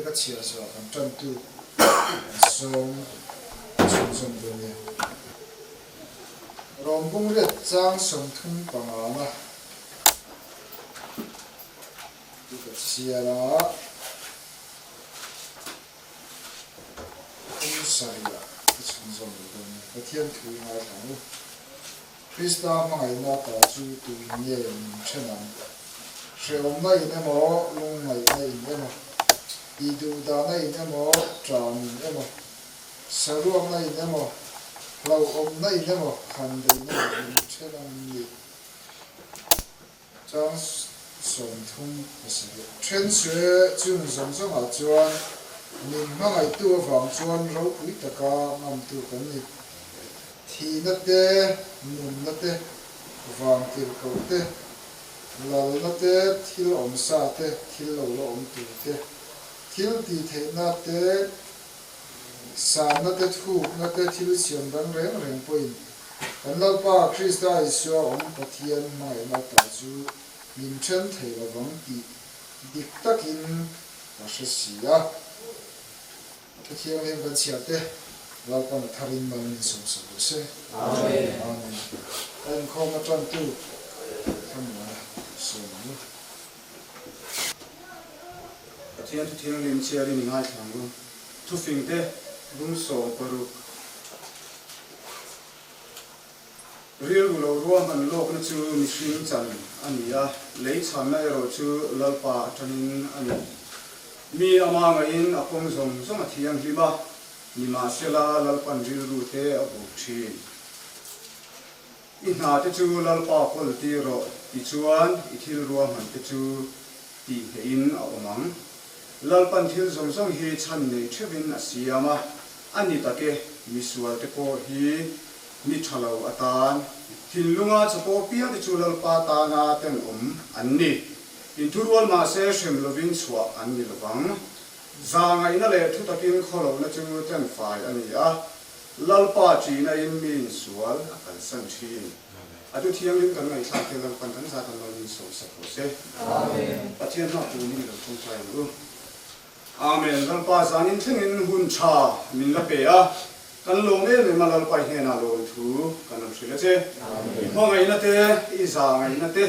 ka chia so kan tan tu song chung som do ne rombung le chang som thum pangana tu ka chia la kum sai la chung som do ne pathian thu ngai thang Krista mai na ta chu tu nye min chenan she om nai ne mo lung nai nei ne mo I du da nai ne mo tra min ne mo saru om nai ne mo lau om nai ne mo khan dei ne min chenan ni chang som thum asile chen sue chung som som a chuan min mangai tu awang chuan ro pui taka ngam tu kan ni thi na te nun na te vang tir ko te lal na te thil om sa te thil lo lo om tu te thil ti the na te sa na te thu na te thil siam dang reng reng poin kan lo pa Krista Isu om pathian mai na ta chu min chen thei la wang ti dik takin pashasia pathian em kan chia te Lalpan tharin manin som som se. Amen. Amen. En koma tran tu kamma som. Pathian tu thiang lim chia ri ngai thang lu. Tu fing te lum so paru. Real lo ruam an lok na chu ni hring chan ania lei chan na ro chu lalpa tanin ani. Mi amanga in apong som som thiang lima Nima sila lalpan riru te abu chin. Ina te chu lalpa kol ti ro ti chuan ithil ruam han te chu ti hein a omang. Lalpan thil zong zong hi chan nei thevin asiama ani take misual te ko hi ni thalo atan thilunga chapo pia te chu lalpa ta na ten anni. In turwal ma se shem lovin chwa anni lovang. Zanga ina le thu takin kholo na chu ten fai ania lalpa chi na in min sual akan san thin atu thiang lim kan ngai sa te lam pan kan sa kan lo ni so sa ko se amen pathian na tu ni lo thong sai lu amen lalpa zanin thingin hun cha min la pe a kan lo me me malal pa he na lo thu kan am sile che amen mo ngai na te I za ngai na te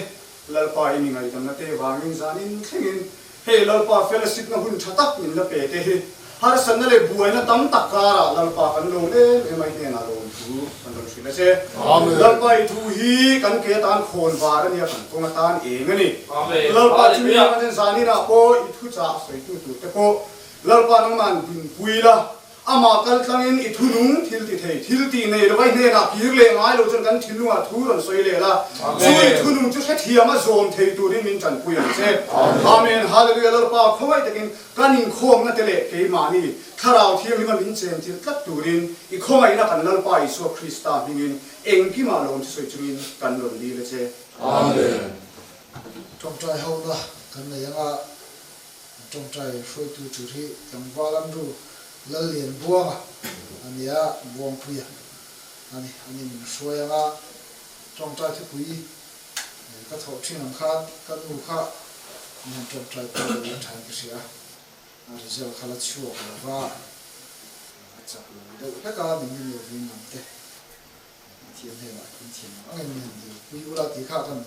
lalpa ini ngai kan na te wangin zanin thingin Hey lalpa fellowship na hun thatak min la pe te hi har san le buai na tam takara lalpa kan lo le me mai ne na lo thu kan lo sila se amen lalpa I thu hi kan ke tan khon war ani kan ko ma tan e ngani amen lalpa chi mi ma den zani na ko I thu cha soi tu tu te ko lalpa nang man bin puila ama kal tlangin I thu nung thil ti nei lo vai ne na pir le ngai lo chen kan thilu a thu ron soi le la chu I thu nung chu thia ma zom thei tu rin min chan puya se amen hallelujah lalpa khowai takin kanin khom na tele ke ma ni tharau thiam ma min chen thil tat tu rin I khomai na kan lalpa Isu Krista hingin engki ma lo soi chungin kan lon li le che amen Trong trai ho na kan na yanga trong trai shoi tu chu ri tam walam ru la lien buanga ania buang puya ani min shoyanga trong trai the pui ka tho thin ang kha ka nu kha min trong trai ta le thang ki sia a result khala chu ka wa chak lo de ka min ni le vin nam te thiam he la kin thiam ang min ni pui ula ti kha kan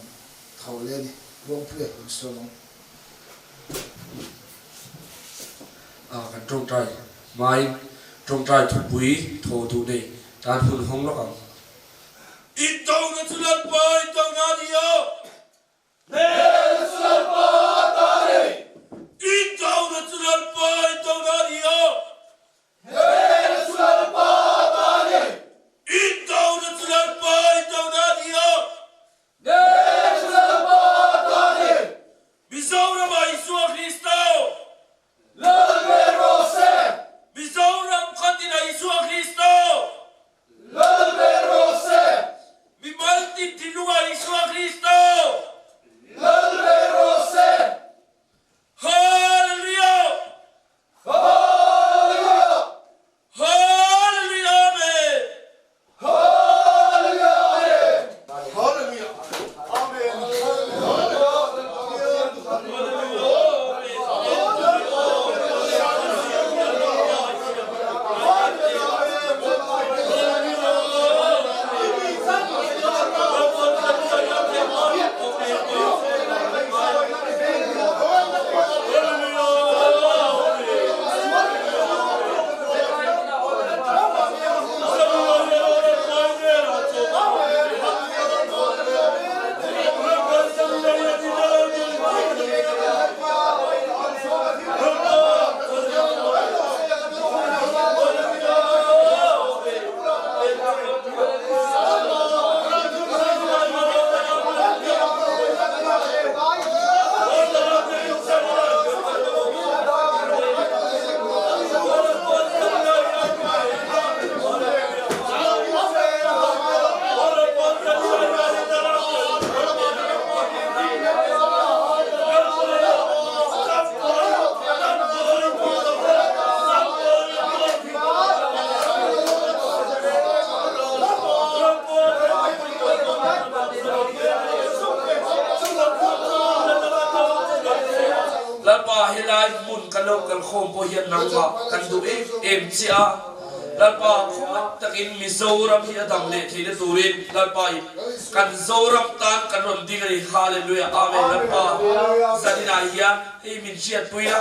thau le ni buang puya in so long kan trong trai mai trong trai thu bui thô tu này tan hun hong lo kam ít tàu nó chưa lên bơi tàu na đi ô ít tàu nó chưa lên bơi tàu na đi ô ít tàu nó chưa lên bơi tàu na đi ô bisau na mai Isu Kristo bisau na mkhatina Isu Kristo mi malti lo kan khom po hian nangwa kan du em chia lalpa khomat takin mizoram hi adam le thile turin lalpa kan zoram tan kan ron dingai hallelujah amen lalpa zadina hian ei min chiat puila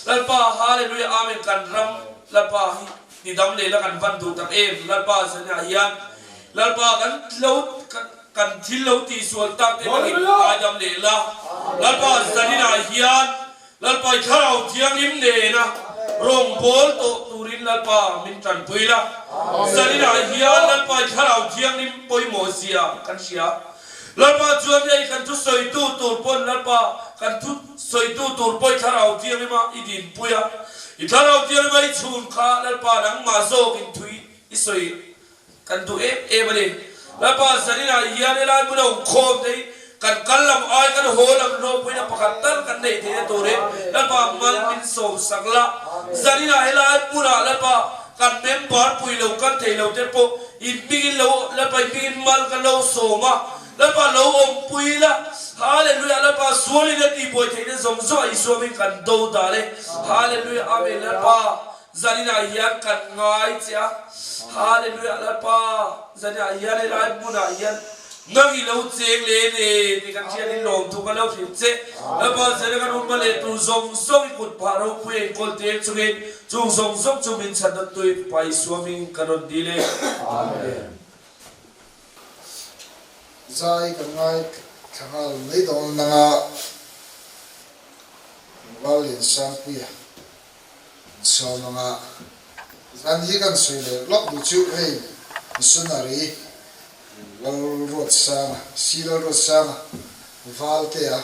lalpa hallelujah amen kan ram lalpa hi ni dam le la kan van du tak em lalpa zadina hian lalpa kan lo kan thil lo ti sual tak te bangin adam le la lalpa zadina hian lalpa kharau thiang im ne na rong bol to turin lalpa min tran puila zadina hian lalpa kharau thiang im poi mo sia kan sia lalpa chuan nei kan tu soi tu tur pon lalpa kan tu soi tu tur poi kharau thiang ima idin puya I kharau thiang mai chun kha lalpa nang ma zo kin thui I soi kan tu e bale lalpa zadina hian elai buno khom dei kan kallam ai kan holam no puina pakattar kan nei the tore lalpa mal min so sakla zadina elai pura lalpa kan member pui lo kan thei lo te po in bigin lo lalpa bigin mal kan lo soma lalpa lo om puila hallelujah lalpa suoli le ti boy thei ne zong zo I suamin kan do dale hallelujah amen lalpa zadina hian kan ngai chia hallelujah lalpa zadina hian elai pura hian nagi lo cheng le ne ti kan chian in lom thu kan lo thim che lalpa zere kan um le tu zong zong kut pharo pui kol te chungin chung zong zong chumin chan tui pai suamin kanon dile amen zai kan ngai khangal nei dol nanga walin sang puya so nanga zan hi kan sui le lok du chu hei sunari lal rot sang sila rot sang valte a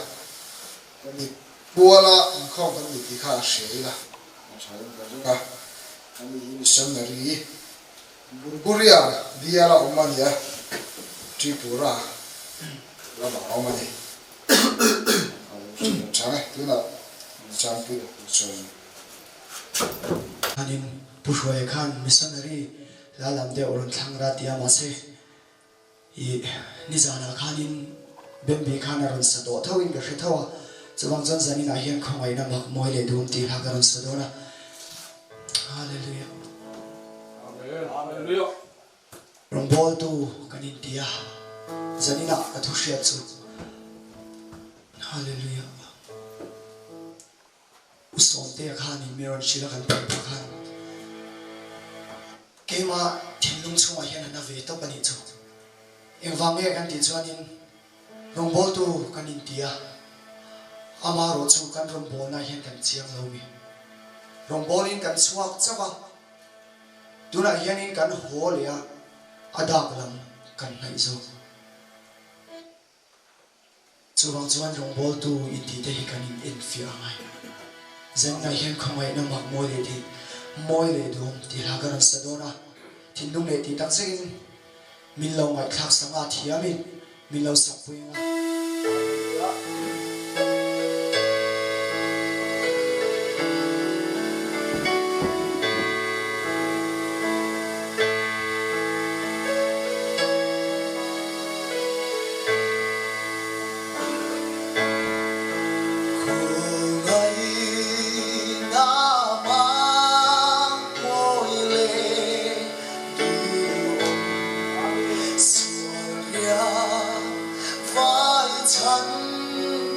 ni puala khom kan ni ti kha sheila chain ka ani sunari burburia diala omania tripura lama omani chane tuna champi so anin pushwai khan missionary lalam de orun thangra tia mase I nizana khanin bembe khanaron sado thawin ga thawa chawang jan zanina hian khongai na mak moi le dum ti hagaron sadona hallelujah amen hallelujah rombol tu kanin tia zanina athushia chu hallelujah uson te khani meron shira kan pa khan kema thilung chuma hian na ve to pani chu engwange kan ti chuanin rombol tu kanin tia ama ro chu kan rombol na hian kan chiang lo mi rombolin kan chuak chawa tuna hianin kan holia adak lam kan nai zo chuwang chuan rombol tu iti te hi kanin infia ngai zan na hian khomai na mak moi le di moi le dum ti hagaran sadona tindung le ti tak segin min lo ngai khak sanga thiamin min lo sakpuinga vai chẳng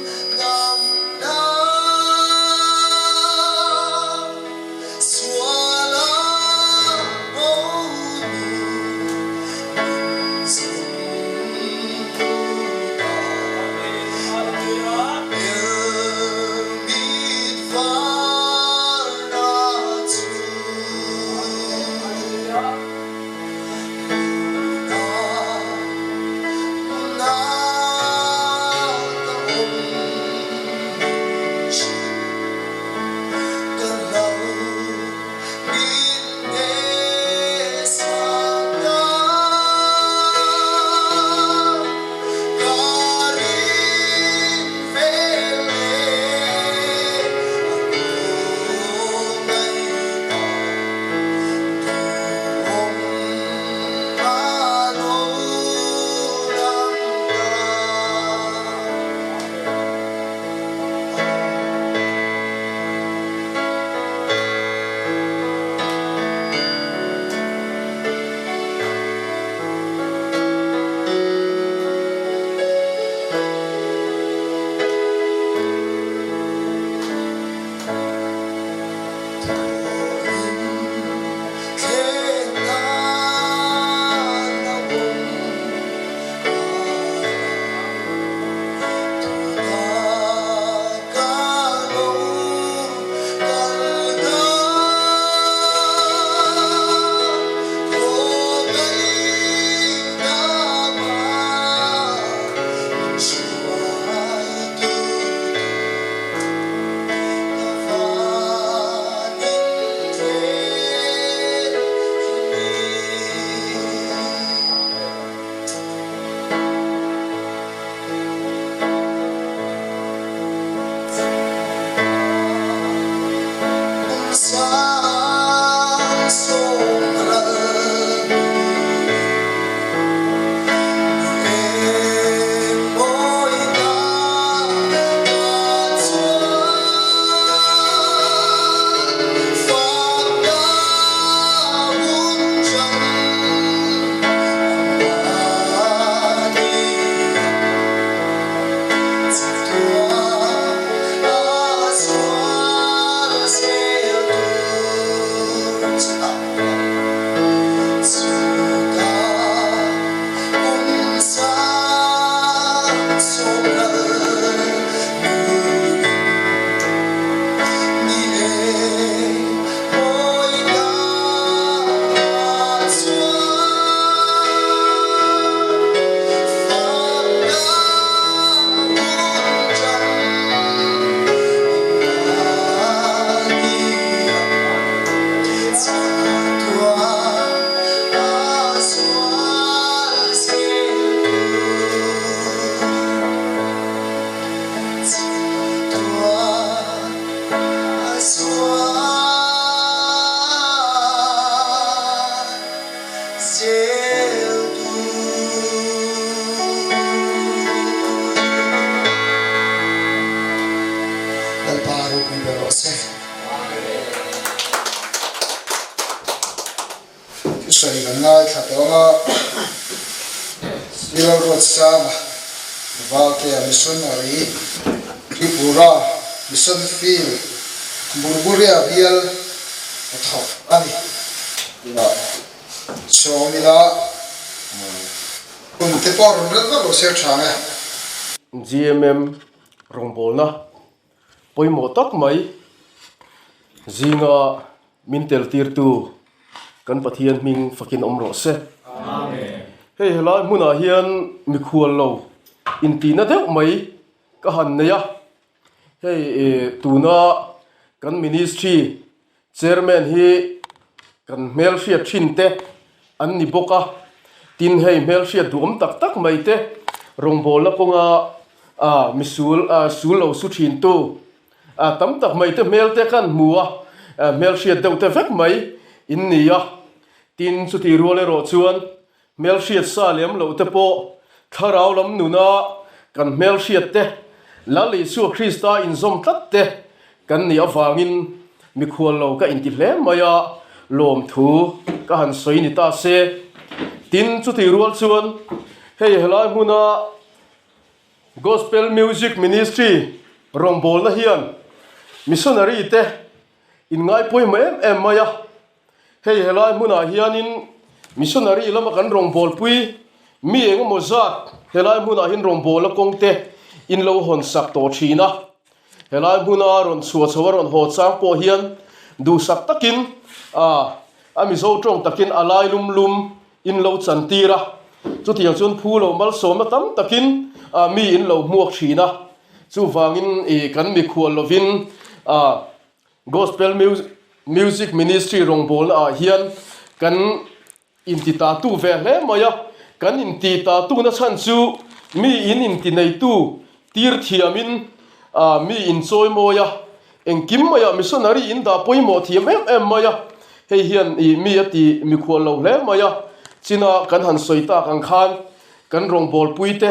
Soi kan ngai khat oma silo rot sama valte missionary Tripura mission field burburia bial athok ani la chomila kun te por ren ro se changa GMM rongbolna poimo tak mai zinga mintel tirtu kan pathian ming fakin omro se amen hey helai muna hian mi khual lo intina deuh mai ka han neya hey tuna kan ministry chairman hi kan mel hriat thinte an ni boka tin hey mel hriat duam tak tak mai te rongbol la konga misul sul lo su thin tu tam tak mai te mel te kan muwa mel hriat deuh te vek mai in niya tin chu ti ruale ro chuan mel hriat sa lem lo te po tharau lam nuna kan mel hriat te lali su Krista in zom tat te kan ni awangin mi khual lo ka in ti hle maya lom thu ka han soi ni ta se tin chu ti rual chuan hei helai huna gospel music ministry rongbol na hian missionary te in ngai poi ma em maya hei helai huna hianin missionary lama kan rongbol pui mi eng mozat helai huna hin rongbol la kongte in lo hon sak to thina helai huna ron chuwa chawaron ho chang po hian du sak takin ami zo tong takin alai lum lum in lo chantira chu tiang chun phu lo mal som tam takin mi in lo muak thina chu wangin kan mi khual lovin gospel music ministry rongbol hian kan intita tu ve hle maya kan intita tu na chan chu mi in ti nei tu tir thiamin mi in choi moya engkim maya missionary in da poimo thiam em maya hei hian mi ati mi khual lo hle maya china kan han soita kan khan kan rongbol puite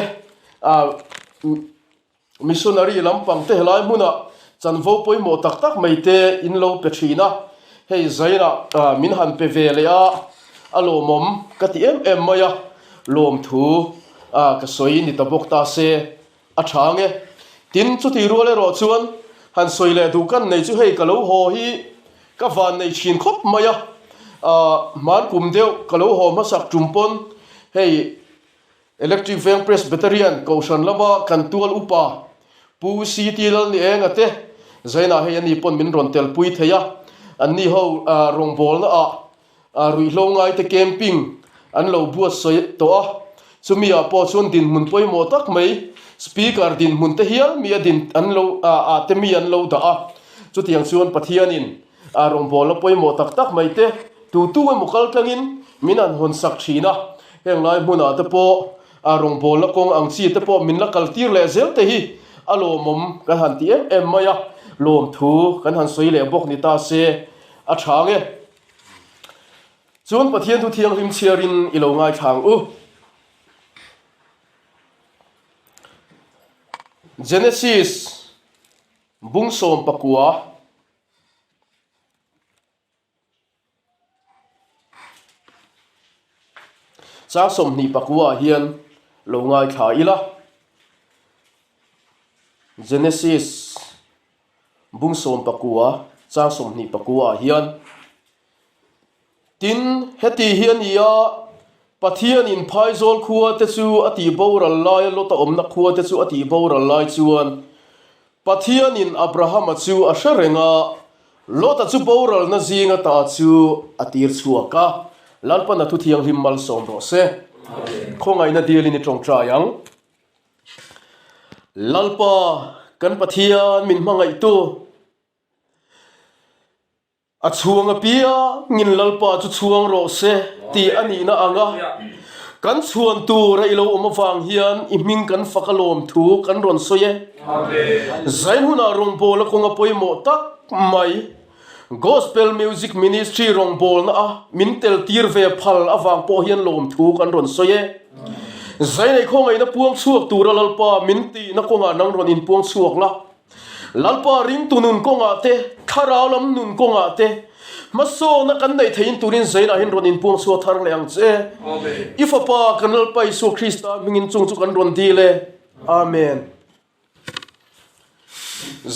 missionary lampang te helai muna chanvo poimo tak tak mai te in lo pe thina hei zaina min han pe vele alomom kati em maya lom thu ka soi ni tabok ta se athange tin chu ti ruale ro chuan han soile du kan nei chu hei kalo ho hi ka van nei thin khop maya man kum deu kalo ho ma sak tumpon hei electric van presbyterian kaushan lama kan tual upa pu city lal ni eng ate zaina hei ani pon min ron tel pui theya anni ho rongbol na rui hlongai te camping an lo buat soi to chumi po chun din mun poi mo tak mai speaker din mun te hial mi din an lo te mi an lo da chu tiang chuan pathianin rongbol la poi mo tak tak mai te tu mo kal tangin min an hon sak thina heng lai muna te po rongbol la kong ang chi te po min la kal tir le zel te hi alomom kan han ti em maya lom thu kan han soi le bok ni ta se athange chuan pathian thu thiang rim chiarin ilo ngai thang u Genesis bung som pakua cha som ni pakua hian lo ngai tha ila Genesis bung som pakua cha som ni pakua hian tin heti hian ia pathian in phaizol khuwa te chu ati boral lai lota omna khuwa te chu ati boral lai chuan pathian in Abraham chu asharenga lota chu boral na zinga ta chu atir chuaka lalpa na thu thiang rim mal som ro se khongai na dial in tong tra yang lalpa kan pathian min mangai tu a chuanga pia ngin lalpa chu chuang ro se ti ani na anga kan chuan tu ra ilo omawang hian iming kan fakalom thu kan ron soye amen zain huna rong bol konga poimo tak mai gospel music ministry rong bol na min tel tir ve phal awang po hian lom thu kan ron soye zain ai khongai na puang chuak tu ra lalpa min ti na konga nang ron in puang chuak la lalpa ring tunun konga te kharalam nun konga te maso na kan nei thein turin zaina hin ron in puang so thar leang che amen ifa pa kanal pai so Krista mingin chung chu kan ron dile amen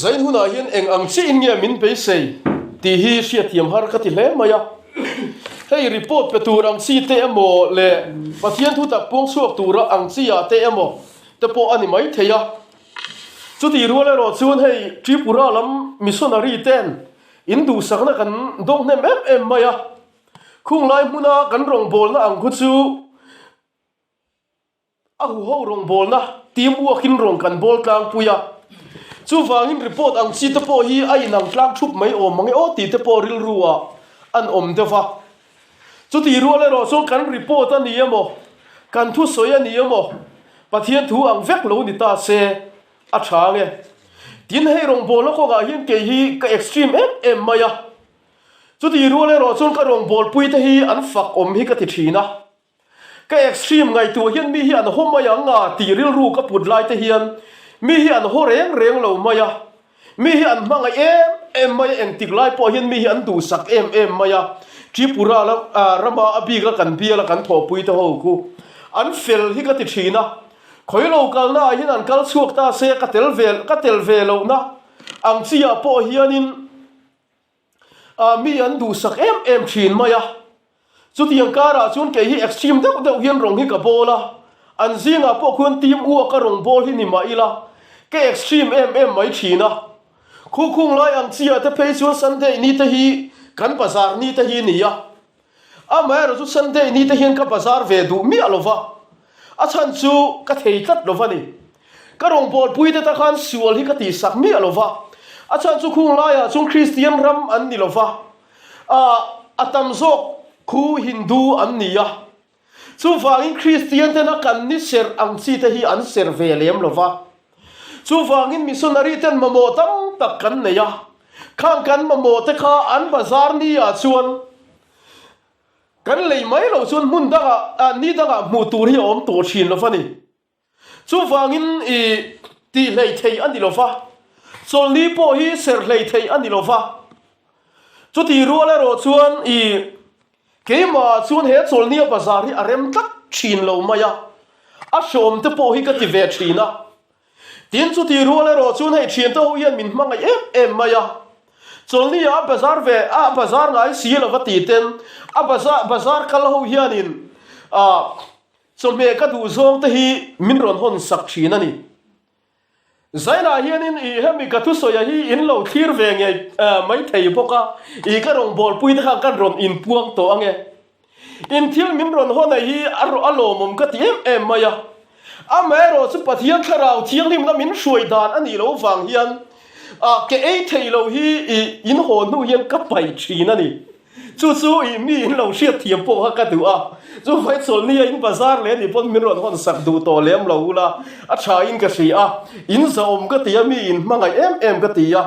zain huna hian eng ang chi in nge min pe sei ti hi sia thiam har ka ti le maya hei report pe tur ang chi te emo le pathian thu tak puang suak tura ang chi ya te emo te po ani mai theya chu ti ruale ro chun hei tripura lam missionary ten indu sakna kan dong nem em maya khung lai muna kan rong bol na ang khu chu a hu ho rong bol na tim uakin rong kan bol tlang puya chu wangin report ang chi te po hi ai nang tlang thup mai om mangi o ti te po ril ruwa an om dewa chu ti ruale ro so kan report ani emo kan thu soya ni emo pathian thu ang vek lo ni ta se a thange tin hei rong bol ko ga hian ke hi ka extreme em maya chu ti ruale ro chon ka rong bol pui te hi an fak om hi ka ti thina ka extreme ngai tu hian mi hi an hom maya nga ti ril ru ka put lai te hian mi hi an ho reng lo maya mi hi an mangai em maya eng tik lai po hian mi hi an du sak em maya tripura la rama abi ga kan bia la kan tho pui te ho ku an fel hi ka ti thina khoilo kal na hin an kal chuak ta se ka tel vel lo na ang chia po hianin mi an du sak em thin maya chu tiang kara chun ke hi extreme deuh hian rong hi ka bola an zinga po khun tim u ka rong bol hi ni ma ila ke extreme em mai thina khung lai ang chia te phei chu Sunday ni te hi kan bazar ni te hi ni ya a mai ro chu Sunday ni te hian ka bazar ve du mi alova a chan chu ka thei tat lova ni ka rong bol pui te ta khan sual hi ka ti sak mi alova a chan chu khung lai a chung Christian ram an ni lova atam zok khu Hindu an ni ya chu wangin Christian te na kan ni ser ang chi te hi an ser ve lem lova chu wangin missionary ten mamo tam tak kan ne ya khang kan mamo te kha an bazar ni a chuan kan lei mai lo chuan mun da ni da mu tur hi om to thin lo fani chu wangin i ti lei thei ani lo fa chol ni po hi ser lei thei ani lo fa chu ti ruale ro chuan i keima chuan he chol ni bazar hi arem tak thin lo maya a shom te po hi ka ti ve thina tin chu ti ruale ro chuan hei thin to hian min mangai em maya cholni a bazar ve a bazar ngai si lo va ti ten a bazar kal ho hianin chome ka du zong te hi min ron hon sak thina ni zaina hianin i hemi ka tu soya hi in lo thir ve nge mai thei boka i ka rong bol pui ta kan ron in puang to ange in thil min ron hon hi alo mom ka ti em maya a mero chu pathian kharau thiang lim na min hruai dan ani lo wang hian ke ei thei lo hi in ho nu hian ka pai thina ni chu i mi in lo hriat thiam po ha ka du a chu vai chol ni in bazar le ni pon min ron hon sak du to lem lo la a tha in ka hri a in zaom ka ti mi in mangai em ka ti a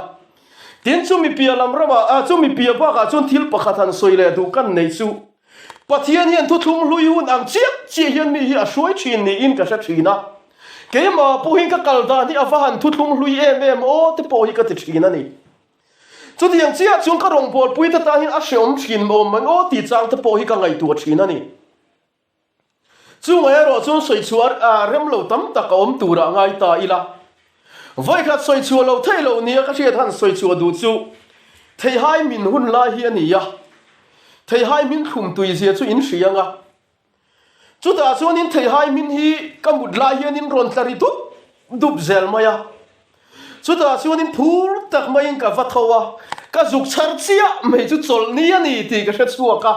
tin chu mi pia lam rama chu mi pia ba ka chun thil pakhat han soile du kan nei chu Pathian hian thu thum lui hun ang chiếc chi hian mi hi a suai thin ni in ka sa thina ke ma pu hin ka kaldan hi awahan thu thum lui em o te po hi ka ti thina ni chu diang chia chung ka rong bol pui ta ta hin a sheom thin mo man o ti chang te po hi ka ngai tu thina ni chu ngai ro chung soi chuar a rem lo tam ta ka om tu ra ngai ta ila voi khat soi chu lo thei lo ni ka thiat han soi chu du chu thei hai min hun la hi ani ya thầy hai min khum tui zia chu in hrianga chu ta chuan in thei hai min hi ka mut lai hian in ron tlari dup zel maya chu ta chuan in phur tak mai in ka va thowa ka zuk char chia mai chu chol ni ani ti ka hre chuaka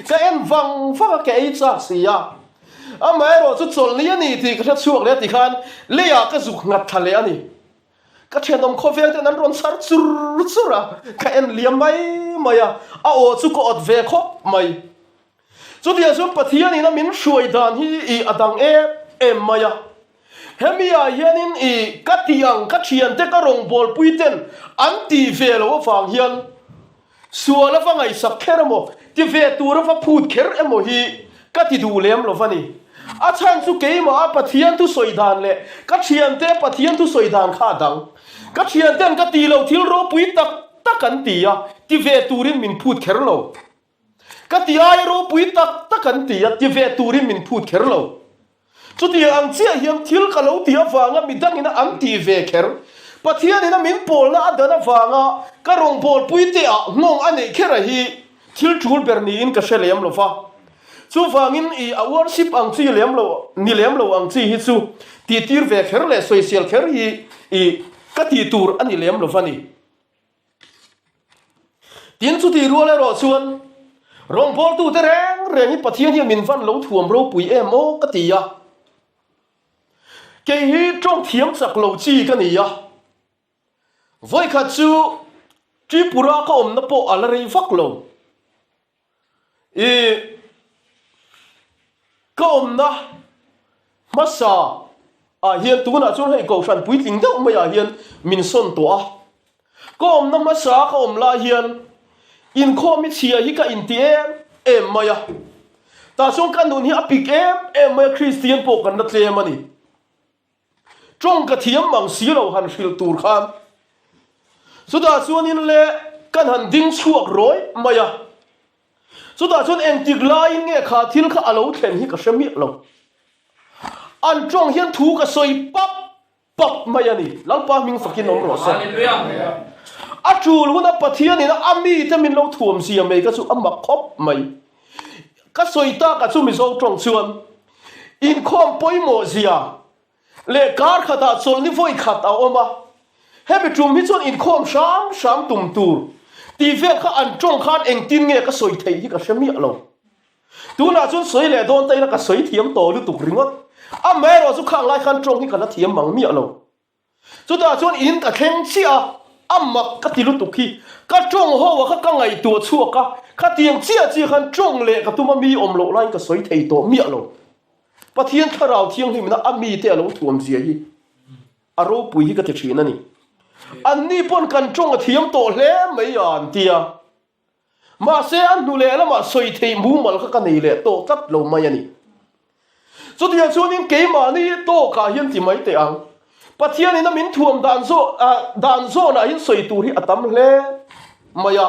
ka en wang fa ka ei cha sia a mai ro chu chol ni ani ti ka hre chuak le ti khan le ya ka zuk ngat thale ani ka thenom khovel te nan ron sar chura ka en liam mai maya a o chu ko ot ve khop mai chu dia zum pathian ina min hruai dan hi I adang em maya hemia hianin I katiang ka thian te ka rong bol puiten anti velo wang hian suala wangai sak khermo ti ve tur fa phut kher emo hi ka ti du lem lo vani a chan chu keima pathian tu soidan le ka thian te pathian tu soidan kha dang ka thian ten ka ti lo thil ro pui tak kan ti ya ti ve turin min phut kher lo ka ti ai ro pui tak kan ti ya ti ve turin min phut kher lo chu ti ang chia hiam thil ka lo ti awanga midang ina ang ti ve kher pathian ina min pol na adana wanga ka rong pol pui te a ngong ane khera hi thil chul ber ni in ka selem lo fa chu wangin I a worship ang chi lem lo ni lem lo ang chi hi chu ti tir ve kher le social kher hi I ka ti tur ani lem lo fani tin chu ti ro le ro chuan rong bol tu te reng hi pathian hi min van lo thuam ro pui em o ka ti ya ke hi trong thiam sak lo chi ka ni ya voi kha chu tripura ka om na po alrei vak lo ka om na masa a hian tu na chun hei ko san pui tling deuh mai a hian min son to a ka om na masa ka om la hian in kho mi chia hi ka in ti em maya ta song kan nun hi apik em maya Christian po kan na tle mani trong ka thiam mang si lo han hil tur khan so da chuan in le kan han ding chuak roi maya so da chuan en tik lai nge kha thil kha alo thlen hi ka shemi lo an trong hian thu ka soi pap maya ni lalpa ming fakin om ro sa Hallelujah. a chul huna pathian ina ami te min lo thuam sia mai ka chu amma khop mai ka soita ka chu mi zo trong chuan in khom poimo zia le kar khata chol ni voi khat a oma hemi tum hi chuan in khom sham tum tur ti ve kha an trong khan eng tin nge ka soi thei hi ka shemi lo tu na chun soi le don tai na ka soi thiam to lu tuk ringot a me ro chu khang lai khan trong hi ka na thiam mang mi lo chu da chuan in ka thleng chia amma ka tilu tukhi ka trong ho wa ka ngai tu chuaka ka tiang chia chi khan trong le ka tuma mi om lo lai ka soi thei to mi lo pathian tharau thiang hi na ami te lo thuam zia hi aro pui hi ka te thina ni anni pon kan trong a thiam to hle mai an tia ma se an nu le la ma soi thei mu mal ka nei le to tat lo mai ani so dia chunin ke ma ni to ka hian ti mai te ang pathian ina min thuam dan zo na hin soi tur hi atam hle maya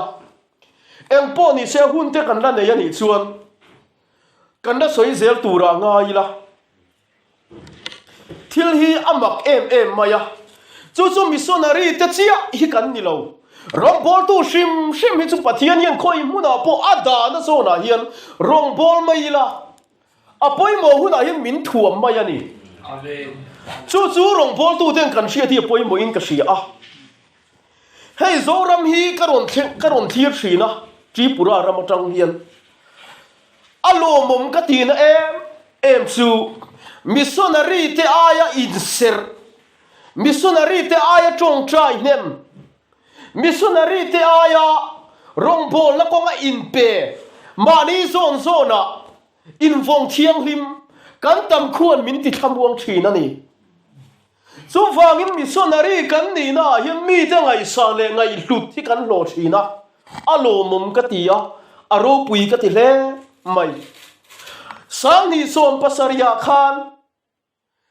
eng po ni se hun te kan la nei ani chuan kan da soi zel tura ngai la thil hi amak em maya chu missionary te chia hi kan ni lo rong bol tu shim hi chu pathian hian khoi muna po ada na zo na hian rong bol mai la apoi mo huna hian min thuam mai ani Amen. chu rong bol tu ten kan sia thi apoi mo in ka sia a hei zoram hi karon thir thina tripura ramatang hian alo mom ka tin em chu missionary te aya inser missionary te aya trong trai nem missionary te aya rong bol la konga in pe mani zona in vong thiang lim kan tam khuan min ti thamuang thina ni chu wangin missionary kan ni na hian mi te ngai sa le ngai hlut thi kan lo thina alo mom ka tia aro pui ka ti le mai sang ni som pasaria khan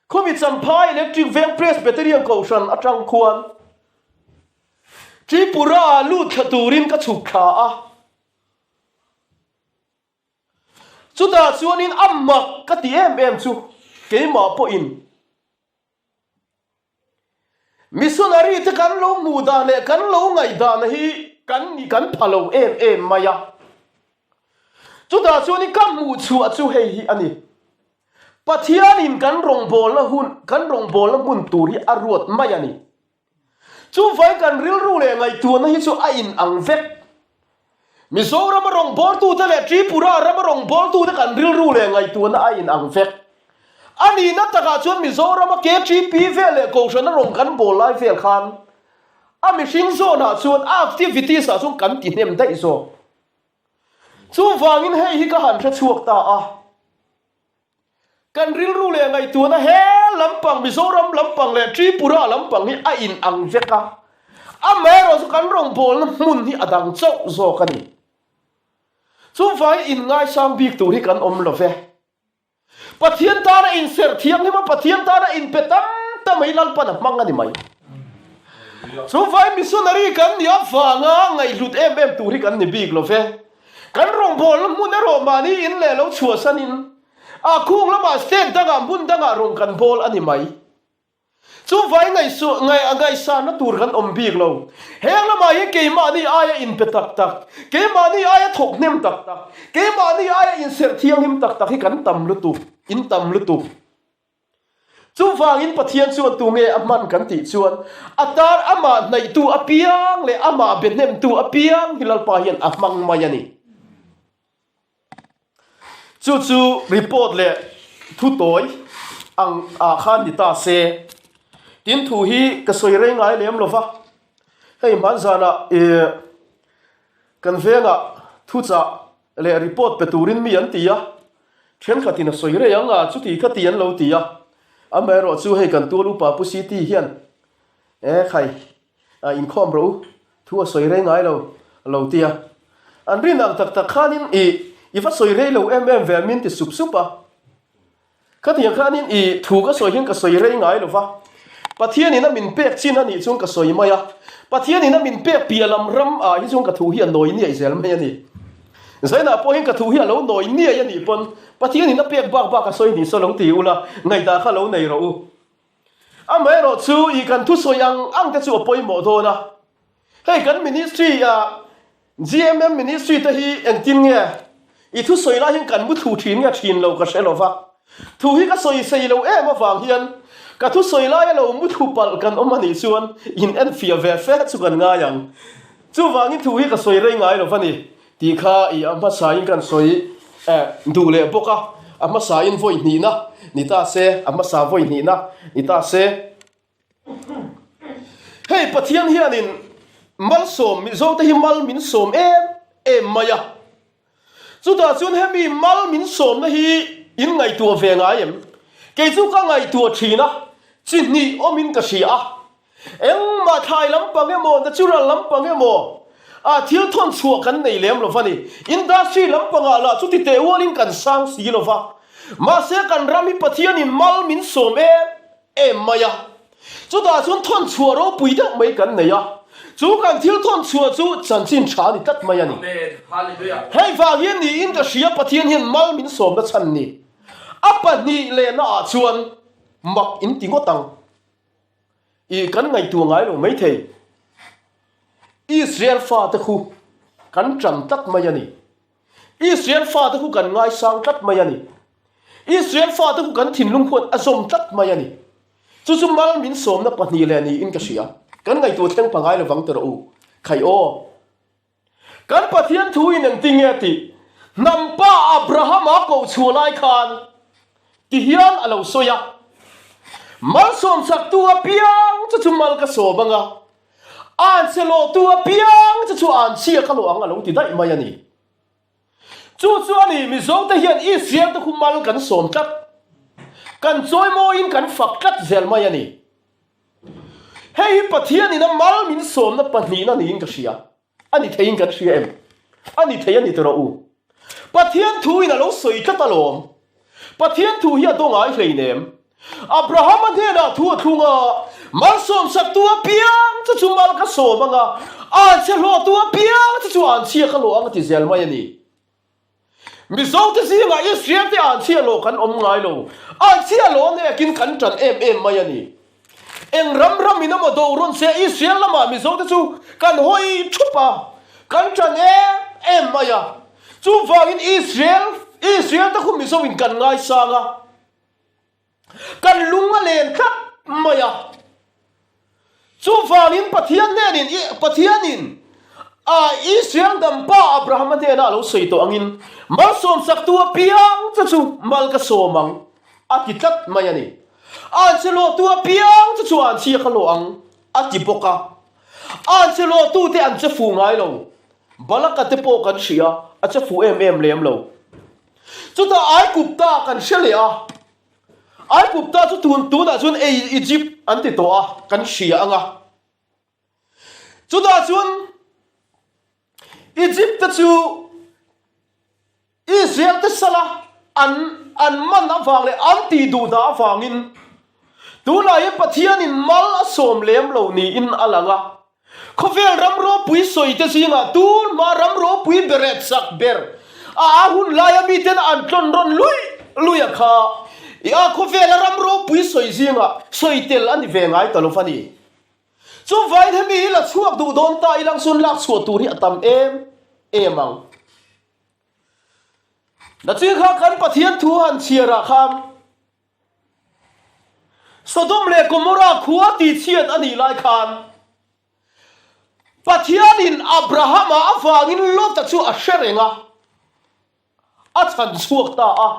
khomi champhai electric veng presbyterian koshan atang khuan Tripura lut khaturin ka chuk kha a chuta chuanin ammak ka ti em chu keima po in missionary te kan lo mu da le kan lo ngai da na hi kan ni kan phalo em maya chuta chuanin kam mu chu a chu hei hi ani pathian in kan rong bol na hun turi arut maya ni chu vai kan ril ru le ngai tu na hi chu a in ang vek Mizoram rong bol tu te le Tripura ram rong bol tu te kan ril ru le ngai tu na a in ang vek ani na taka chuan Mizoram ke TP ve le ko shana rong kan bol lai vel khan a mi hring zo na chuan activities a chung kan ti nem dai zo chu wangin hei hi ka han tha chuak ta a kan ril ru le ngai tu na he lampang Mizoram lampang le Tripura lampang hi a in ang veka a mero su kan rong bol mun hi adang chau zo kani chu vai in ngai sang bik tu hi kan om lo ve pathian ta na in ser thiam ni ma pathian ta na in petam ta mai lal pan mang ani mai chu vai missionary kan ni afanga ngai lut em tu hi kan ni bik lo ve kan rong bol mun ro mani in le lo chua sanin a khung lama stand danga mun danga rong kan bol ani mai chu vai ngai sa na tur kan om bik lo heng lama hi ke ma ni aya in petak tak ke ma ni aya thok nem tak tak ke ma ni aya in ser thiang him tak tak hi kan tam lu tu in tam lu tu chu wang in pathian chuan tu nge aman kan ti chuan atar ama nei tu apiang le ama benem tu apiang hilal pa hian amang mayani chu report le thu toy ang a khan ni ta se tin thu hi ka soi re ngai lem lova hei man zana kan venga thu cha le report peturin mi an tia then khatina soi re anga chu ti khatian lo tia amero chu hei kan tu lu pa pu si ti hian khai in khom ro thu soi re ngai lo tia an rin ang tak khanin ifa soi re lo em ve min ti sup a khatian khanin thu ka soi hin ka soi re ngai lova pathian ina min pek chin ani chung ka soi maya pathian ina min pek pialam ram a hi chung ka thu hi noi ni ai zel mai ani zaina po hin ka thu hi lo noi ni ai ani pon pathian ina pek bak ka soi ni so lo ti ula ngai da kha lo nei ro u a mai ro chu I kan thu soyang ang te chu poi mo do na hei kan ministry GMM ministry ta hi engtin nge I thu soi la hin kan bu thu thin nga thin lo ka selova thu hi ka soi sei lo ma wang hian ka thu soi la lo mu thu pal kan omani chuan in en fia ve fe chu kan nga yang chu wangin thu hi ka soi rei ngai lo fani ti kha I amma sa in kan soi du le boka amma sa in voi ni na ni ta se amma sa voi ni na ni ta se hei pathian hianin mal som mi zo te hi mal min som em maya chu da chun hemi mal min som na hi in ngai tu ve ngai em ke chu ka ngai tu thina chinni omin ka sia eng ma thai lampang emo na chura lampang emo a thil thon chua kan nei lem lo fani industry lampang ala chu ti te wolin kan sang si lo fa ma se kan rami pathian in mal min som em maya chu da chun thon chua ro pui dak mai kan nei ya chu kan thil thon chua chu chan chin tha ni tat mai ani amen hallelujah hei va hian ni in ka sia pathian hin mal min som na chan ni apa ni le na a chuan mak in tingo tang I kan ngai tu ngai lo mai thei Israel fa ta khu kan tram tak mai ani Israel fa ta khu kan ngai sang tat mai ani Israel fa ta khu kan thin lung khot azom tat mai ani chu mal min som na pani le ni in ka sia kan ngai tu theng pangai lo wang ter u khai o kan pathian thu in ang ting ti nampa Abraham a ko chulai khan ti hian alo soya mal som sak tu apiang chu mal ka so banga an selo tu apiang chu an sia ka lo ang alo ti dai mai ani chu ani mi zo ta hian Israel ta khumal kan som kat kan joy mo in kan fak kat zel mai ani hei pathian ina mal min som na pani na ni in ka sia ani thein kan sia em ani thei ani tro u pathian thu in alo soi ka talom pathian thu hi adong ai hleinem Abraham ane na thu thunga mal som sak tua piang chu chu mal ka som anga a che lo tua piang chu chu an chia ka lo ang ti zel mai ani mi zo te si nga Israel te an chia lo kan om ngai lo an chia lo ne kin kan tran em mai ani eng ram ina ma do ron se Israel lama mi zo te chu kan hoi thupa kan tran em mai ya chu wangin Israel ta khum mi zo in kan ngai sanga kan lunga len khap maya chu wangin pathianin Israel dam pa Abraham te na lo sei to angin mal som sak tua piang chu mal ka somang atitat mayani an chelo tua piang chu an chi ka lo ang atipoka an chelo tu te an che fu ngai lo balaka te po kan sia a che fu lem lo chu ta ai kupta kan shelia ai kupta chu tun na chun Egypt an ti to a kan sia anga chu da chun Egypt chu Israel te sala an man awang le an ti du da awangin tu la ye pathianin mal asom lem lo ni in alanga khovel ramro pui soi te singa tu ma ramro pui beret sak ber a hun la ya mi ten an tlon ron lui kha ya khovel ramro pui soi singa soi tel an ve ngai talo fani chu vai the mi la chuak du don ta ilang sun lak chu tu ri atam emang na chi kha kan pathian thu han chiara kham Sodom le Gomorrah khuwa ti chiat ani lai khan pathianin Abraham awangin Lot ta chu a sherenga a chan chuak ta a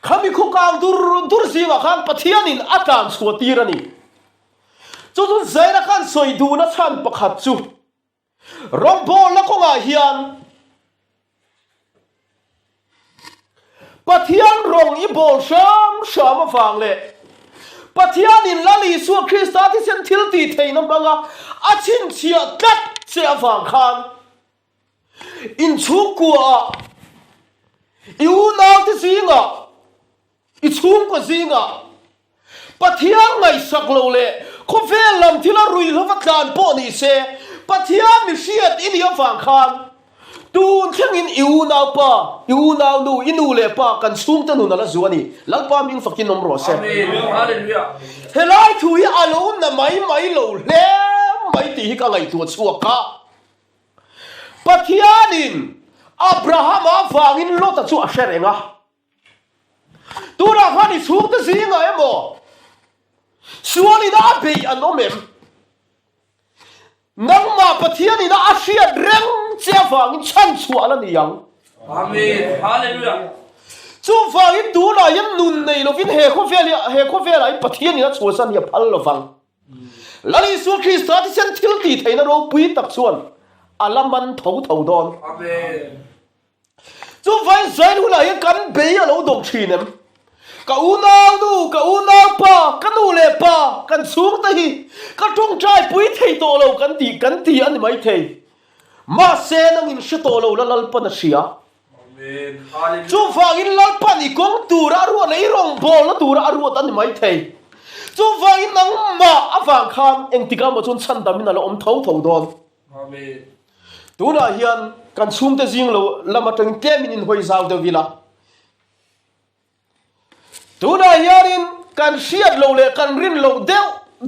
khami khukang dur zinga khan pathianin atan chuatirani chu zaira khan soi du na chan pakhat chu rombo la konga hian pathian rong i bol sham awang le pathianin lali su Krista ti sen thil ti theina banga achin chia tat che awang khan in chukua iu naw ti zinga i chung ko zinga pathian ngai saklo le khovel lam thila rui lova tlan po ni se pathian mi siat in ya wang khan tun thangin iu naw nu inu le pa kan chung ta nu na la zuani lalpa ming fakin nomro se amen hallelujah helai thu ya alo na mai lo le mai ti hi ka ngai tu chuak ka pathianin Abraham awangin Lot chu a sherenga tura khani chung ta zinga emo suani da be anomem nang ma pathianin a hriat reng che wangin chan chuala ni yang amen hallelujah chu wangin tu la yan nun nei lovin he khovel ai pathianin a chuasan ya phal lovang lali su Krista ti sen thil ti theina ro pui tak chuan alaman tho don amen chu vai zain hula yan kan be a lo dong thinem ka unau pa kanu le pa kan chung ta hi ka tung trai pui thei to lo kan ti an mai thei ma se nang in shi to lo la lal pa na sia amen hallelujah chu wangin lal pa ni kong tura ru nei rong bol na tura aru tan mai thei chu wangin nang ma awang khan eng tika ma chun chan damin ala om tho don amen tuna hian kan chung te jing lo lama tang temin in hoi zaw de vila tuna yarin kan siat lo le kan rin lo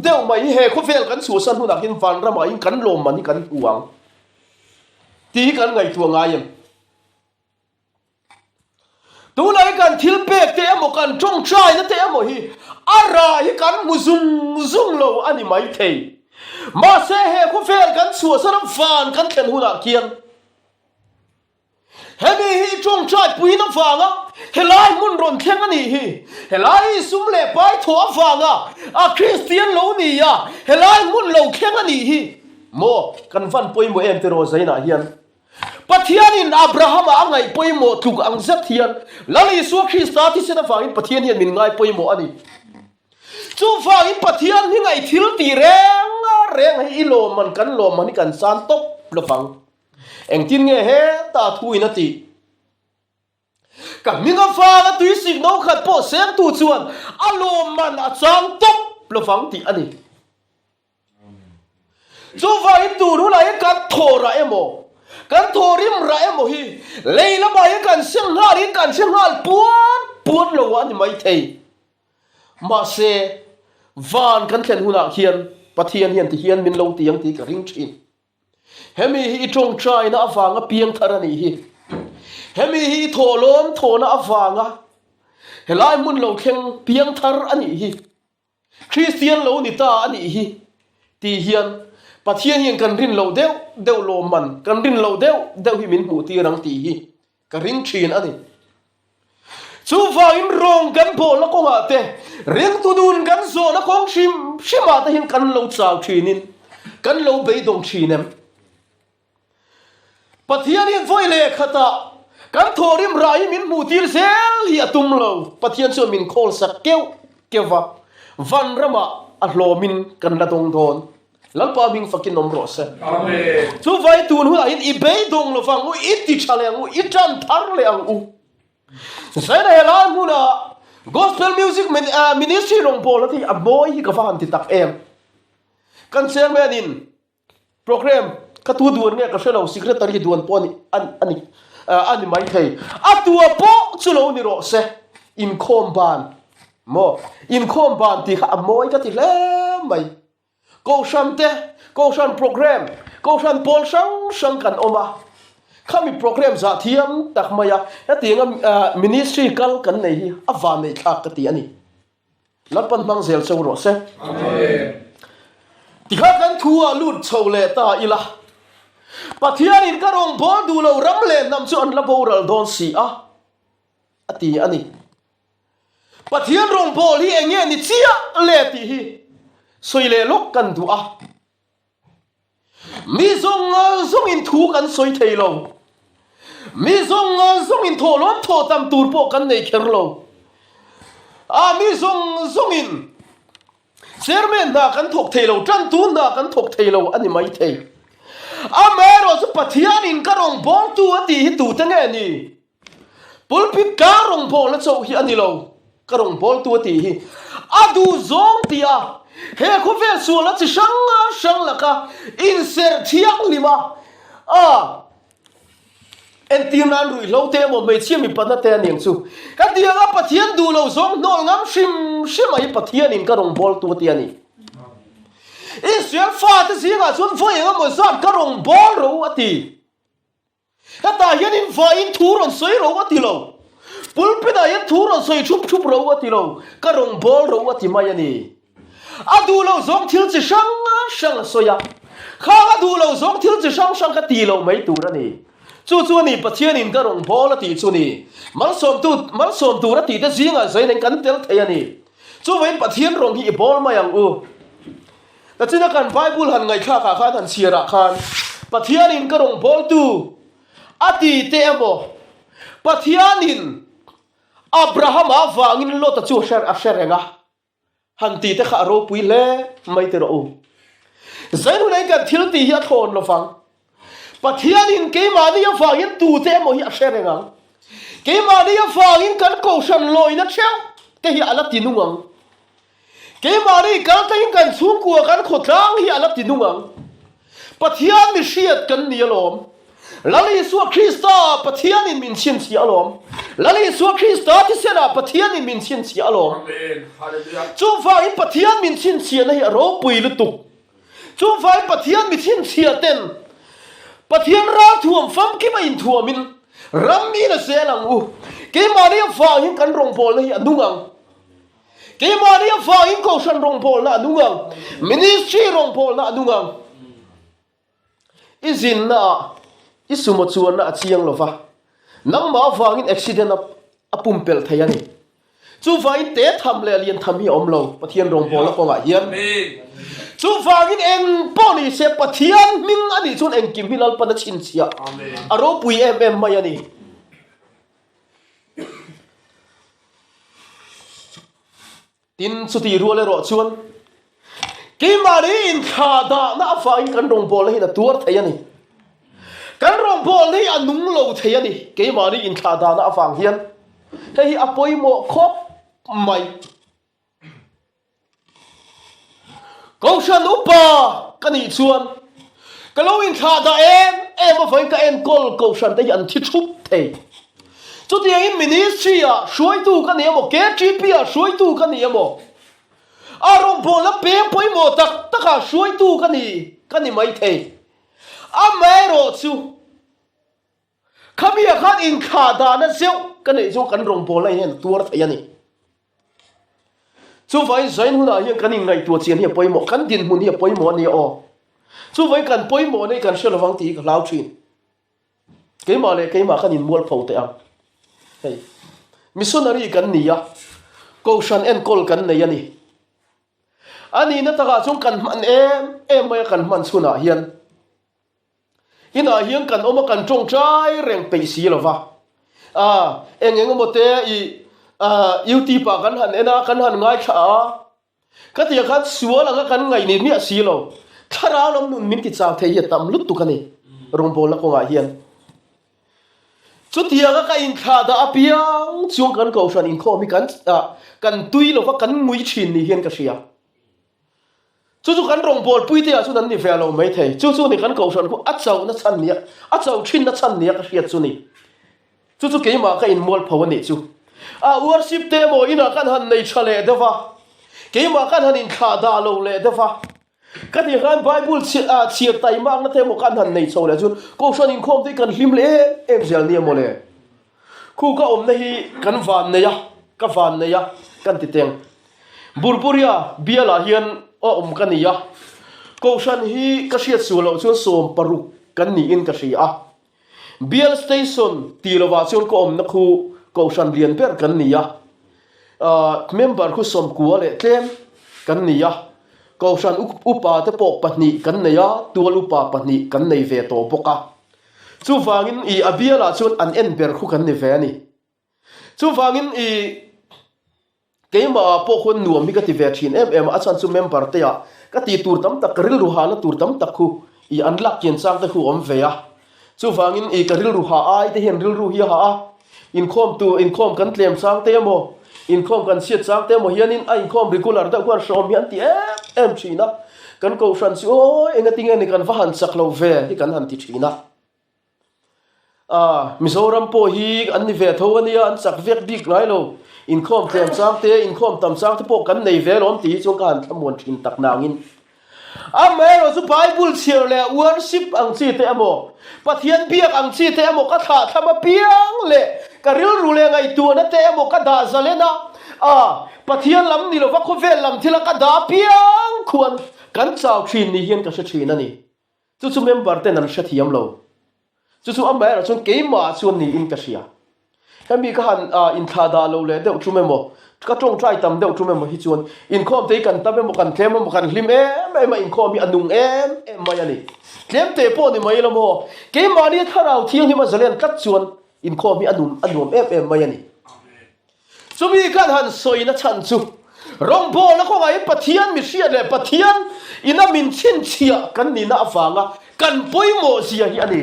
deu mai he khovel kan su san hu na hin van ra mai kan lom mani kan uang ti kan ngai tu ngayem tuna kan thil pek te amo kan trong trai na te amo hi ara hi kan muzung lo ani mai thei ma se he khovel kan su san van kan khen hu na kian hemi hi trong trai pui na wanga helai mun ron theng ani hi helai sum le pai tho wanga a Christian lo ni ya helai mun lo kheng ani hi mo kan van poi mo em te ro zaina hian pathianin Abraham angai poi mo tuk ang zat hian lali su Krista ti sena wangin pathian hian min ngai poi mo ani chu wangin pathian hi ngai thil ti reng hi lo man kan san top lo wang eng tin nge he ta thui na ti cả mình ngắm pha cái túi xịt nấu khát bỏ xem tu chuan alo man à trang top lo phẳng thì anh chú vậy tu nó lại cái thổ ra em mồ cái thổ rim ra em mồ hi lấy là bài cái xem ha buốt lo anh mấy thầy mà se van kan thlen huna hian pathian hian ti hian min lo tiang ti ka ring thin hemi hi tong trai na awanga piang tharani hi hemi hi tholom thona awanga helai mun lo kheng piang thar ani hi Christian lo ni ta ani hi ti hian pathian hian kan rin lo deu lo man kan rin lo deu hi min mu ti rang ti hi ka ring thin ani chú vàng rong gan bộ nó có ngã thế riêng tu đun gan zo nó có sim mà ta hiện gan lâu chào chi nín gan lâu bấy đồng chi nem bắt hiền hiện voi lệ khata gan thò rim rai min mu tir sel hi atum lâu bắt hiền cho min call sắc kêu van rama alo min gan la dong don lal pa min fakin nom rose amen chú vai tu nu in i bấy đồng lo phang u ít ti chale u ít chan thar le ang u sai này là mu na gospel music ministry rong pol thì aboy hi ka fan ti tak em kan seng men in program ka tu duan nge ka shelo secretary duan pon ani mai thei atua po chulo ni ro se in khom ban ti kha amoy ka ti le mai ko sham program ko sham pol sang kan oma kami program za thiam tak maya atinga ministry kal kan nei hi awa nei thak ka ti ani lapan mang zel so ro se amen ti kha kan thua lut chole ta ila pathian in ka rong bol du lo ram le nam chu an la boral don si a ati ani pathian rong bol hi enge ni chia le ti hi soile lok kan du a mi zong in thu kan soi thei lo mi zong in tho lom tho tam tur po kan nei kher lo mi zong in sermen na kan thok thei lo tran tu na kan thok thei lo ani mai thei mero su pathian in ka rong bol tu ati hi tu ta nge ni pulpit ka rong bol la chau hi ani lo ka rong bol tu ati hi adu zong tia he ko vel su la chi sang la ka in ser thiak lima en tim nan rui lo te mo me chiam mi pana te ning chu ka dia ga pathian du lo zong nol ngam sim ai pathian in ka rong bol tu ti ani Israel fa te singa chun foi nga mo zat ka rong bol ro ati ka ta hian in va in thu ron soi ro ati lo pulpina hian thu ron soi chup ro ati lo ka rong bol ro ati mai ani adu lo zong thil chi sang soya kha adu lo zong thil chi sang ka ti lo mai tu ra ni chu ni pathian in ka rong bol ati chu ni mal som tu ra ti te zinga zai nen kan tel thai ani chu vein pathian rong hi bol ma yang u ta china kan bible han ngai kha han sira khan pathian in ka rong bol tu ati te amo pathian in abraham awangin lo ta chu sherenga han ti te kha ro pui le mai te ro zai nu nei kan thil ti hi thon lo fang pathian in ke mani awangin tu te mo hi sherenga ke mani awangin kan ko san loi na cheu te hi ala tinungang ke mani kal ta in kan sung ku kan khotang hi ala tinungang pathian mi shiat kan ni alom lali su Krista pathian in min chin si alom lali su Krista ti sena pathian in min chin si alom amen hallelujah chu fa in pathian min chin si na hi ro pui lu tu chu fa in pathian mi chin si ten pathian ra thuam fam ki ma in thuamin rammi na selang u ke mani fa in kan rong pol hi anungang ke mani fa in ko san rong pol na anungang ministry rong pol na anungang izin na isumo chuan na chiang lova nang ma wangin accident a pumpel thayani chu vain te tham le lian tham hi omlo pathian rong pol ko nga hian chu wangin eng poni se pathian ming ani chun eng kim hilal pan chin sia amen aro pui em mai ani tin chuti ruale ro chuan ke mari in kha da na fa in kan rong pol hi na tur thayani kan rong bol ni anung lo thei ani ke mani in kha da na awang hian hei apoi mo khop mai câu sân upa cái này chuan cái lâu in thà da em mà phải cái em call câu sân tới nhận thiết chụp thế chút tiếng in ministry à suy tu cái này mà KGP à suy tu cái này mà rong bol là bé poi mo tak taka suy tu cái này mấy thế mấy rồi chú kami akan in thà da nó xíu cái này chú cần rong bol này hiện tua thấy này chú phải giải hôn à hiện cái ngày tua tiền hiện poi mo cái tiền hôn hiện poi mo này chú phải cần poi mo này cần sửa vang tí cái lao chuyện cái mà cái nhìn mua phâu thế à hey missionary kan niya caution and call kan niya ni ani na taka chung kan man em mai kan man suna hian hina hian kan oma kan chong chai reng pe si lova engeng mo te i UT pa kan han ena kan han ngai tha ka tia khan suwa la kan ngai ni mi si lo thara lom nun min ki chaw the hi tam lut tu kan ni rong bol la ko nga hian chút thiệt cái in khá đã apiang chung kan cầu san in kho mi kan tui lo fa kan ngui chin ni hian ka sia chu kan rong bol pui te chu nan ni velo mai thei chu ni kan cầu san ko achau na chan ni achau chin na chan ni ka sia chu ni chu ke ma ka in mol phaw ni chu worship te mo ina kan han nei chale dewa ke ma kan han in kha da lo le dewa cái gì kan Bible chia tay mang nó thêm một căn hẳn này sâu là chun câu chuyện in không thấy cần lim lẽ em giờ niệm một lẽ khu cái ôm này kan van này cái van này kan ti teng burburia bia là hiền kan này câu chuyện hi cái chuyện sưu lộ chun som paru kan ni in cái gì bia station ti lo va chun ko om na khu câu chuyện liền per kan ni member khu som kuwa le tlem kan ni câu chuyện upa te po patni kan nei tual upa patni kan nei ve to boka chu wangin I abia la chun an en ber khu kan ni ve ni chu wangin keima po khun nuam mi ka ti ve thin em achan chu member te ya ka ti tur tam tak ril ru ha na tur tam tak khu an lak kin chang te khu om ve ya chu wangin ka ril ru ha ai te hen ril ru hi ha in khom kan tlem sang te mo in khom kan siat sang te mo hianin in khom regular da kwan shom hian ti em china kan ko san si enga tinga ni kan va han sak lo ve hi kan han ti china Mizoram po hi an ni ve tho ania an sak vek big lai lo in khom tlem sang te in khom tam sang te po kan nei ve lom ti chung kan thamon thin tak nangin amero su Bible share le worship ang chi te amo pathian biak ang chi te amo ka tha thama piang le ka ril ru le ngai tu na te amo ka da zalena pathian lam ni lo va khovel lam thila ka da piang khuan kan chaw thin ni hian ka sa thina ni chu member te nan sa thiam lo chu amero chun keima chun ni in ka sia kami ka han in tha da lo le deuh chu memo ka tong trai tam deuh chu memo hi chuan in khom te kan ta memo kan tlem mo kan hlim em in khom mi anung em mai ani tlem te po ni mai lo mo keima ni tharau thiang hi ma zalen kat chuan in khom mi anum em mai ani chumi kan han soi na chan chu rong bo la ko ngai pathian mi sia le pathian ina min chin chia kan ni na awanga kan poimo sia hi ani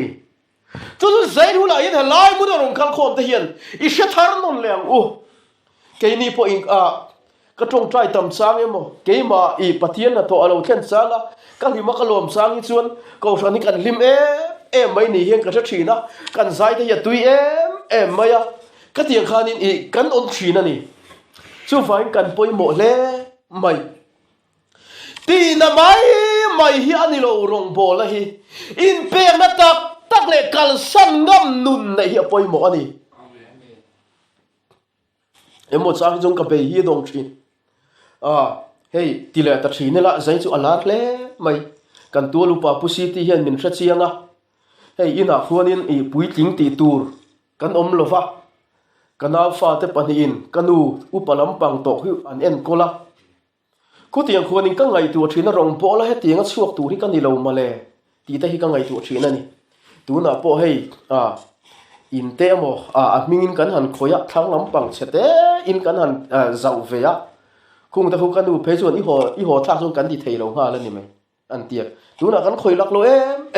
chu zain hu la in halai mu do rong kal khom te hian I she thar non leng ke ni po in ka tong trai tam sang emo ke ma I pathian na to alo thlen sanga ka hima ka lom sang hi chuan ko sani kan lim em mai ni hian ka tha thina kan zai te ya tui em maya ka tiang khanin kan on thina ni chu vai kan poimo le mai ti na mai hi ani lo rong bo la hi in pe na tak le kal san ngam nun nei hi poimo ani emo chang jong ka be hi dong thin hey tile ta thine la zai chu alar le mai kan tu lupa pusi ti hian min thra chianga hey ina khuanin pui tling ti tur kan om lova kana fa te panin kanu upalam pang to hi an en kola ku tiang khuanin ka ngai tu thina rong po la he tianga chuak tu hi kan ni lo male ti ta hi ka ngai tu thina ni tu na po hey in te mo mingin kan han khoya thang lampang chete in kan han zau veya khung ta khu kan du phe chuan i ho thak chung kan di thei lo nga la ni mai an tiak tu na kan khoi lak lo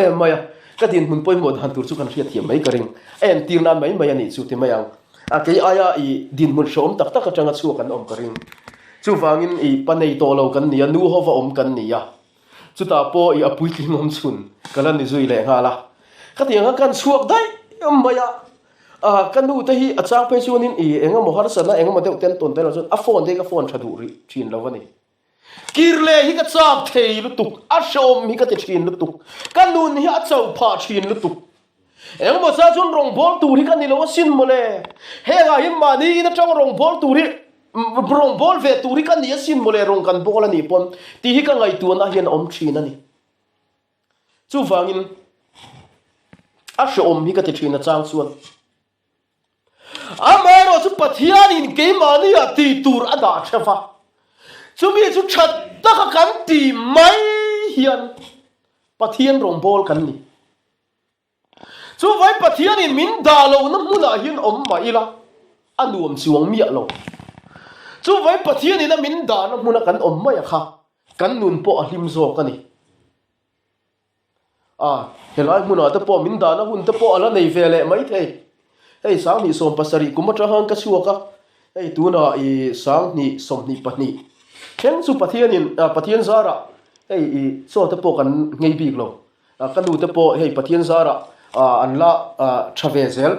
em maya ka tin mun poi mo han tur chu kan riat thiam mai ka ring en tir na mai ani chu ti mai ang cái aya i din mun shom tak tak atanga chu kan om karing chu wangin i panei to lo kan nia nu hova om kan nia chu ta po i apui tlingom chun kalan ni zui le ngala khatianga kan suak dai maya kanu te hi achang pe chunin i enga mohar sana enga modeu ten ton tel chun a phone de ka phone thadu ri chin lo wani kirle hi ka chak thei lu tuk a shom hi ka te chin lu tuk kanun hi a chau pha chin lu tuk eng mo sa chun rong bol tu ri kan ni lo sin mole he ga hi ma ni na chang rong bol tu ri rong bol ve tu ri kan ni sin mole rong kan bol ani pon ti hi ka ngai tu na hian om chin ani chu wangin a shom hi ka te chin na chang chuan amaro chu pathian in ke mani ati tur ada chafa chumi chu that ta ka kan ti mai hian pathian rong bol kan ni chu vai pathian in min da lo na muna hian om mai la anuam chuang mi lo chu vai pathian in min da na muna kan om mai kha kan nun po ahlim zo kan ni helai muna ta po min da na hun ta po ala nei vele mai thei hey sang ni som pasari kumatra hang ka suaka hey tuna i sang ni som ni pani chen su pathian zara hey i so te po kan ngei big lo kanu te po hey pathian zara anla travezel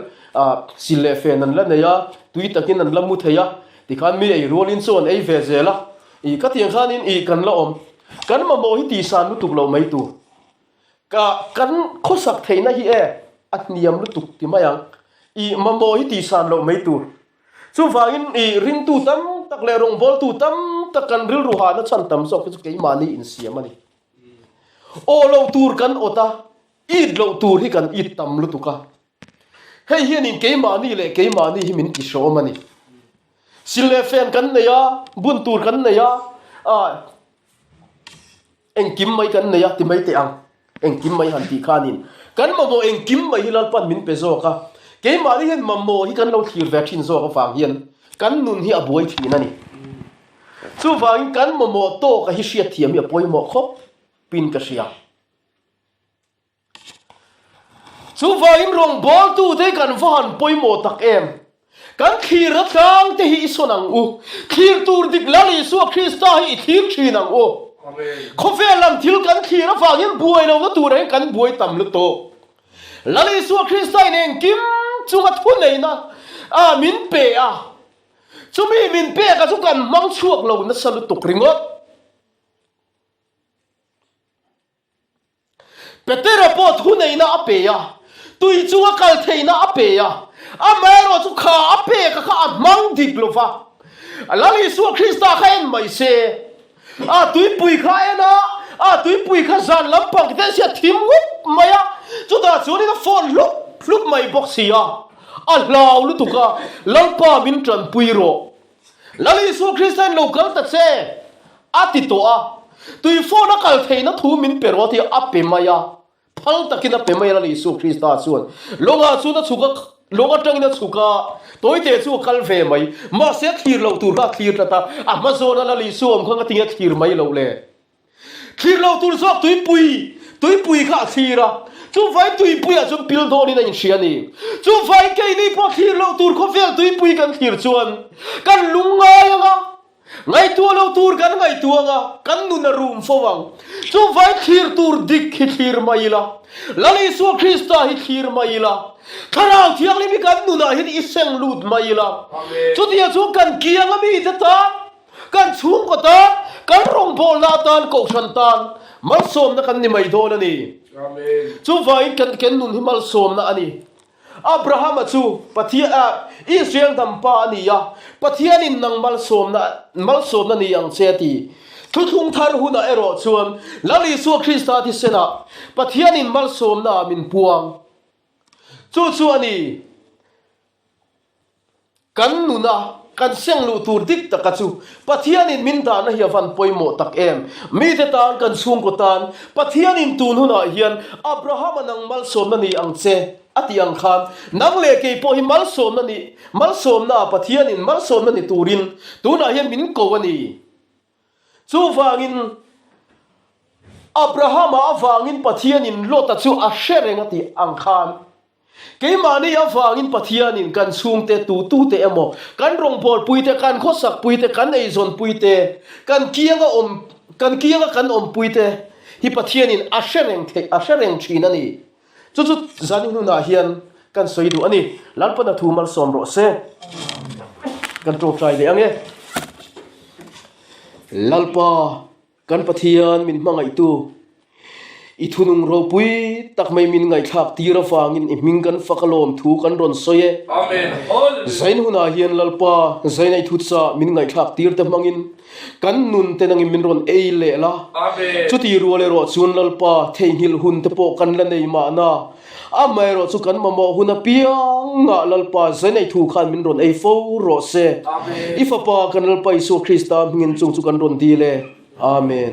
sile fen an la neya tui takin an la mu theya tikhan mi ei rolin son ei vezela i katiang khanin i kan la om kan ma mo hi ti san lu tuk lo mai tu ka kan khosak theina hi at niam lu tuk ti mayang i mamo hi ti san lo mai tur chu wangin i ring tu tam tak le rong bol tu tam tak kan ril ruha na chan tam so ke mani in siam ani o lo tur kan ota i lo tur hi kan i tam lu tu ka hei hian in ke mani le ke mani hi min ti sho mani sile fen kan ne ya bun tur kan ne ya eng kim mai kan ne ya ti mai te ang eng kim mai han ti khanin kan mamo eng kim mai hilal pan min pe zo ka ke mari hian mammo hi kan lo thir vaccine zo ka wang hian kan nun hi aboi thin ani chu wang kan mamo to ka hi sia thiam ya poi mo khop pin ka sia chu wang rong bol tu te kan van poi mo tak em kan khir thang te hi sonang u khir tur dik lali su krista hi thir thinang o amen khofelam thil kan khir wang hian buai lo na tur kan buai tam lu to lali su krista nen kim chunga thun nei na min pe chumi min pe ka chu kan mang chuak lo na salu tuk ringot petera po thun nei na ape tui chunga kal thei na ape amaro chu kha ape ka mang dik lo fa lali su krista khain mai se tui pui kha na tui pui kha zan lampang te sia thim maya chu da chu ni na phone lúc mày bóc xì lao lu tuka lampa min tran puiro lali su christian local ta che atito tui phone kal theina thu min pero thi ape maya phal takina pe maya lali su christa chuan longa chu na chuka longa tangina chuka toy te chu kal ve mai ma se thir lo tur ka thir ta ma zo na lali su om khanga tinga thir mai lo le thir lo tur sok tui pui kha thira chu vai tui pui chu pil do ni na in shiani chu vai ke ni po thir lo tur kho fel tui pui kan thir chuan kan lunga yanga ngai tu lo tur kan ngai tu anga kan nu na room fowang chu vai thir tur dik hi thir maila lali su krista hi thir maila tharau thiang ni mi kan nu na hin iseng lut maila chu dia chu kan kianga mi ta kan chung ko ta kan rong bol na tan ko san tan mal som na kan ni mai do na ni amen chu vai kan ken nun himal som na ani abraham chu pathia israel dam pa ani ya pathian in nang mal som na ni yang cheti thu thung thar hu na ero chuan lali su krista thi sena pathian in mal som na min puang chu ani kan nuna kan seng lu tur dik takachu pathian in min da na hi van poimo tak em mi te tan kan chung ko tan pathian in tun huna hian abraham nang mal som na ni ang che atiang khan nang le ke po hi mal som na pathian in mal som na ni turin tuna hian min ko ani chu wangin abraham awangin pathian in lota chu a shereng ati ang khan cái mà này avangin pathianin kan sung te tu te emo kan rong bol puite kan khosak puite kan eizon puite kan kianga kan om puite hi pathianin ashereng thina ni chu zani nu na hian kan soidu ani lalpana thu mal som ro se kan tro trai le ange lalpa kan pathian min mangai tu ithunung ro pui tak mai min ngai thak tira fangin iming kan fakalom thu kan ron soye amen zain huna hian lalpa zainai thutsa min ngai thak tir te mangin kan nun te nang min ron ei le la amen chuti ruale ro chun lalpa theihil hun te po kan la nei ma na amai ro chu kan mamo huna piang nga lalpa zainai thu khan min ron ei fo ro se amen ifa pa kan lalpa isu krista ngin chung chu kan ron di le amen